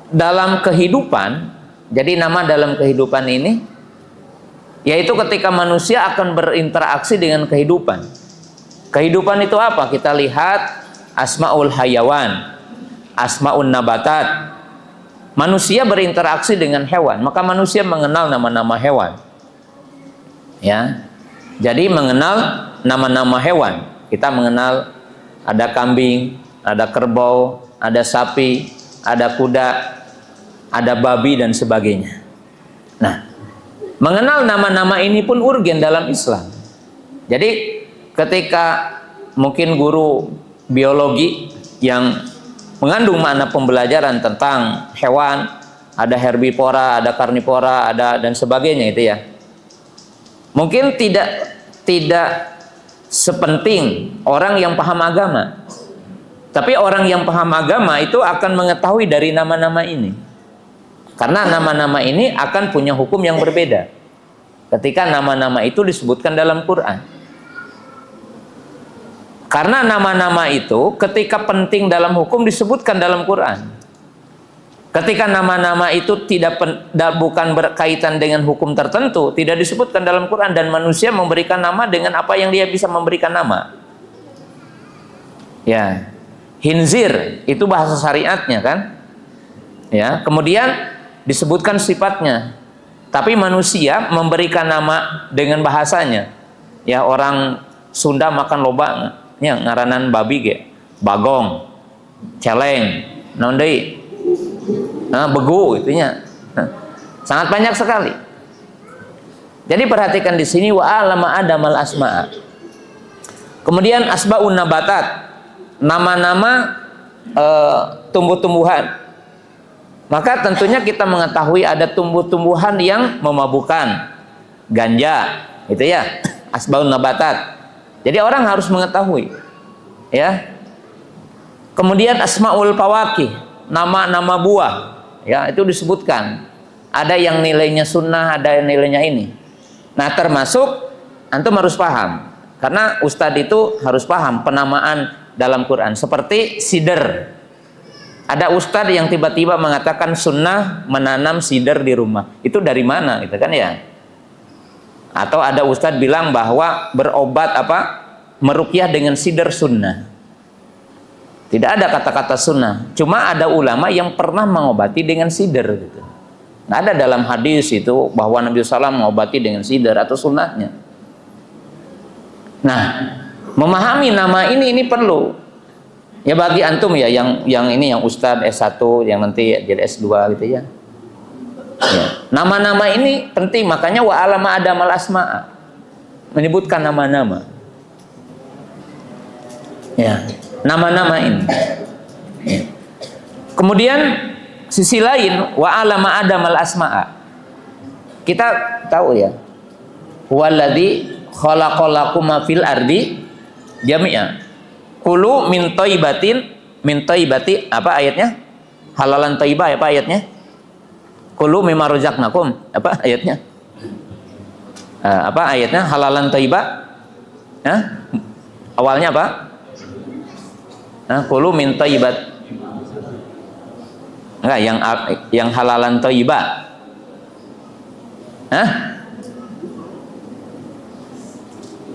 dalam kehidupan, jadi nama dalam kehidupan ini Yaitu ketika manusia akan berinteraksi dengan kehidupan. Kehidupan itu apa? Kita lihat asmaul hayawan, asmaun nabatat. Manusia berinteraksi dengan hewan, maka manusia mengenal nama-nama hewan. Ya. Jadi mengenal nama-nama hewan. Kita mengenal ada kambing, ada kerbau, ada sapi, ada kuda, ada babi dan sebagainya. Nah, mengenal nama-nama ini pun urgen dalam Islam. Jadi ketika mungkin guru biologi yang mengandung makna pembelajaran tentang hewan, ada herbivora, ada karnivora, ada dan sebagainya itu ya. Mungkin tidak sepenting orang yang paham agama. Tapi orang yang paham agama itu akan mengetahui dari nama-nama ini. Karena nama-nama ini akan punya hukum yang berbeda ketika nama-nama itu disebutkan dalam Quran. Karena nama-nama itu ketika penting dalam hukum disebutkan dalam Quran. Ketika nama-nama itu bukan berkaitan dengan hukum tertentu, tidak disebutkan dalam Quran, dan manusia memberikan nama dengan apa yang dia bisa memberikan nama. Ya, khinzir itu bahasa syariatnya kan? Ya, kemudian disebutkan sifatnya. Tapi manusia memberikan nama dengan bahasanya. Ya, orang Sunda makan loba nya ngaranan babi ge, bagong, celeng, naon deui? Begu itunya. Sangat banyak sekali. Jadi perhatikan di sini wa alama adamal asma'a. Kemudian asbaun nabatat, nama-nama tumbuh-tumbuhan. Maka tentunya kita mengetahui ada tumbuh-tumbuhan yang memabukkan, ganja, itu ya, asbaun nabatat. Jadi orang harus mengetahui, ya. Kemudian asmaul fawakih, nama-nama buah. Ya, itu disebutkan. Ada yang nilainya sunnah, ada yang nilainya ini. Nah, termasuk antum harus paham. Karena ustadz itu harus paham penamaan dalam Quran. Seperti sider. Ada ustadz yang tiba-tiba mengatakan sunnah menanam sider di rumah. Itu dari mana gitu kan ya? Atau ada ustadz bilang bahwa berobat meruqyah dengan sider sunnah. Tidak ada kata-kata sunnah. Cuma ada ulama yang pernah mengobati dengan sider gitu. Nggak ada dalam hadis itu bahwa Nabi SAW mengobati dengan sider atau sunnahnya. Nah, memahami nama ini perlu. Ya bagi antum ya yang ini yang ustadz S1 yang nanti jadi S2 gitu ya. Ya. Nama-nama ini penting, makanya wa alama adamal asma'a. Menyebutkan nama-nama. Ya. Nama-nama ini. Ya. Kemudian sisi lain wa alama adamal asma'a. Kita tahu ya. Walladzi khalaqalakum fil ardi jami'a. Kulu min thayyibati apa ayatnya? Halalan thayyibah apa ayatnya? Kulu mimma razaqnakum apa ayatnya? Apa ayatnya? Halalan thayyibah. Awalnya apa? Kulu min thayyibat. Enggak, yang halalan thayyibah.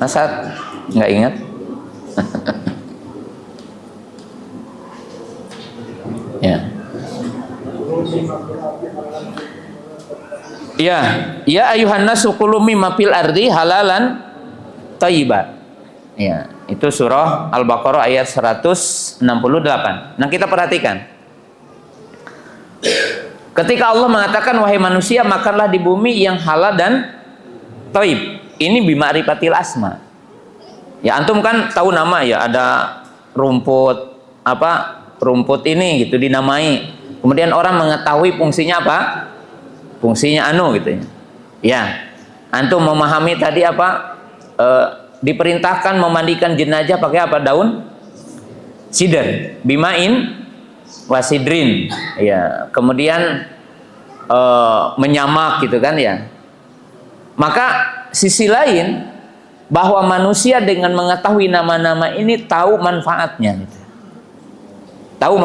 Masa enggak ingat? Ya. Ya ayuhan nasu kulu mimma fil ardi halalan thayyibat. Ya, itu surah Al-Baqarah ayat 168. Nah, kita perhatikan. Ketika Allah mengatakan wahai manusia makanlah di bumi yang halal dan thayyib. Ini bima'rifatil asma. Ya, antum kan tahu nama ya, ada rumput rumput ini gitu dinamai. Kemudian orang mengetahui fungsinya apa? Fungsinya gitu ya. Ya. Antum memahami tadi diperintahkan memandikan jenazah pakai apa? Daun sidr, bimain wasidrin. Ya, kemudian menyamak gitu kan ya. Maka sisi lain bahwa manusia dengan mengetahui nama-nama ini tahu manfaatnya gitu. Tahu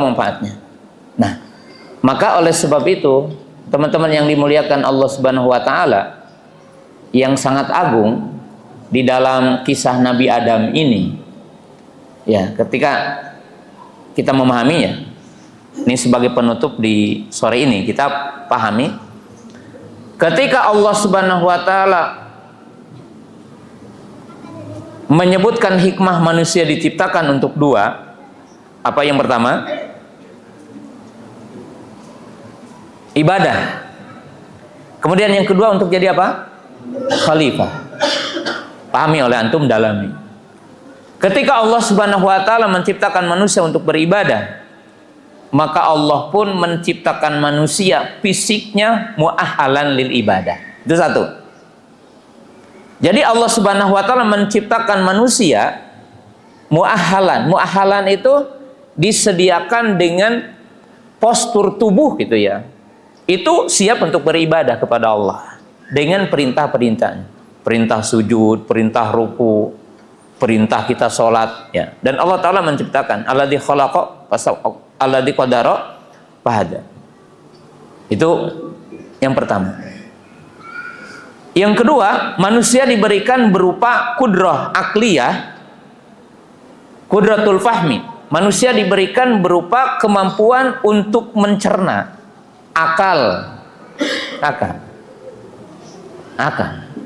manfaatnya. Nah, maka oleh sebab itu teman-teman yang dimuliakan Allah Subhanahu wa taala, yang sangat agung di dalam kisah Nabi Adam ini, ya, ketika kita memahaminya, ini sebagai penutup di sore ini kita pahami, ketika Allah Subhanahu wa taala menyebutkan hikmah manusia diciptakan untuk dua. Apa yang pertama? Ibadah. Kemudian yang kedua untuk jadi apa? Khalifah. Pahami oleh antum, dalami. Ketika Allah Subhanahu wa taala menciptakan manusia untuk beribadah, maka Allah pun menciptakan manusia fisiknya mu'ahhalan lil ibadah. Itu satu. Jadi Allah Subhanahu wa taala menciptakan manusia mu'ahhalan. Mu'ahhalan itu disediakan dengan postur tubuh gitu ya. Itu siap untuk beribadah kepada Allah dengan perintah-perintahnya. Perintah sujud, perintah ruku, perintah kita sholat ya. Dan Allah taala menciptakan alladzi khalaqa alladzi qadara fahada. Itu yang pertama. Yang kedua, manusia diberikan berupa kudrah akliyah, kudratul fahmi. Manusia diberikan berupa kemampuan untuk mencerna, akal,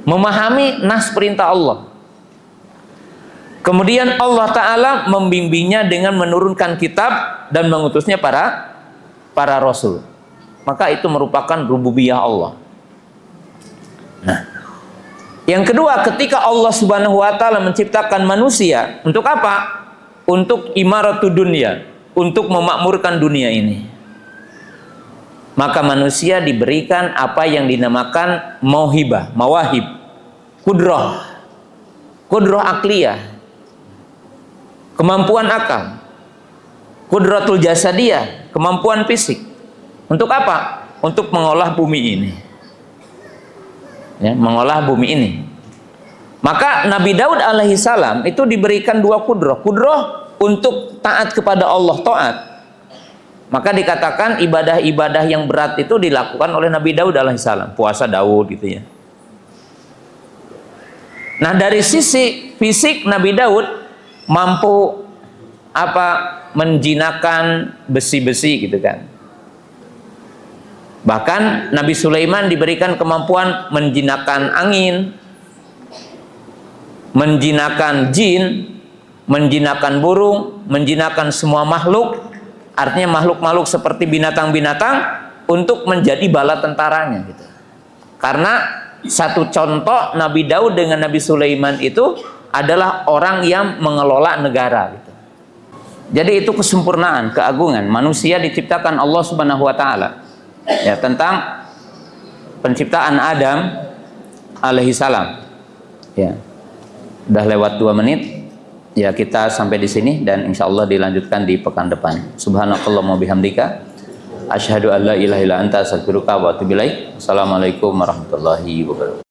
memahami nas perintah Allah. Kemudian Allah Ta'ala membimbingnya dengan menurunkan kitab dan mengutusnya para rasul. Maka itu merupakan rububiyah Allah. Nah, yang kedua, ketika Allah Subhanahu wa taala menciptakan manusia untuk apa? Untuk imaratu dunia, untuk memakmurkan dunia ini. Maka manusia diberikan apa yang dinamakan mauhibah, mawahib, kudrah akliyah, kemampuan akal, kudratul jasadiyah, kemampuan fisik. Untuk apa? Untuk mengolah bumi ini. Ya, mengolah bumi ini. Maka Nabi Daud alaihissalam itu diberikan dua kudrah untuk taat kepada Allah, taat. Maka dikatakan ibadah-ibadah yang berat itu dilakukan oleh Nabi Daud alaihissalam, puasa Daud gitu ya. Nah, dari sisi fisik Nabi Daud mampu menjinakkan besi-besi gitu kan. Bahkan Nabi Sulaiman diberikan kemampuan menjinakkan angin, menjinakkan jin, menjinakkan burung, menjinakkan semua makhluk. Artinya makhluk-makhluk seperti binatang-binatang untuk menjadi bala tentaranya gitu. Karena satu contoh Nabi Daud dengan Nabi Sulaiman itu adalah orang yang mengelola negara gitu. Jadi itu kesempurnaan, keagungan manusia diciptakan Allah Subhanahu wa taala. Ya, tentang penciptaan Adam alaihissalam. Ya, udah lewat 2 menit. Ya, kita sampai di sini dan insya Allah dilanjutkan di pekan depan. Subhanakallahumma bihamdika, asyhadu an la ilaha illa anta, astaghfiruka wa atubu ilaik. Assalamualaikum warahmatullahi wabarakatuh.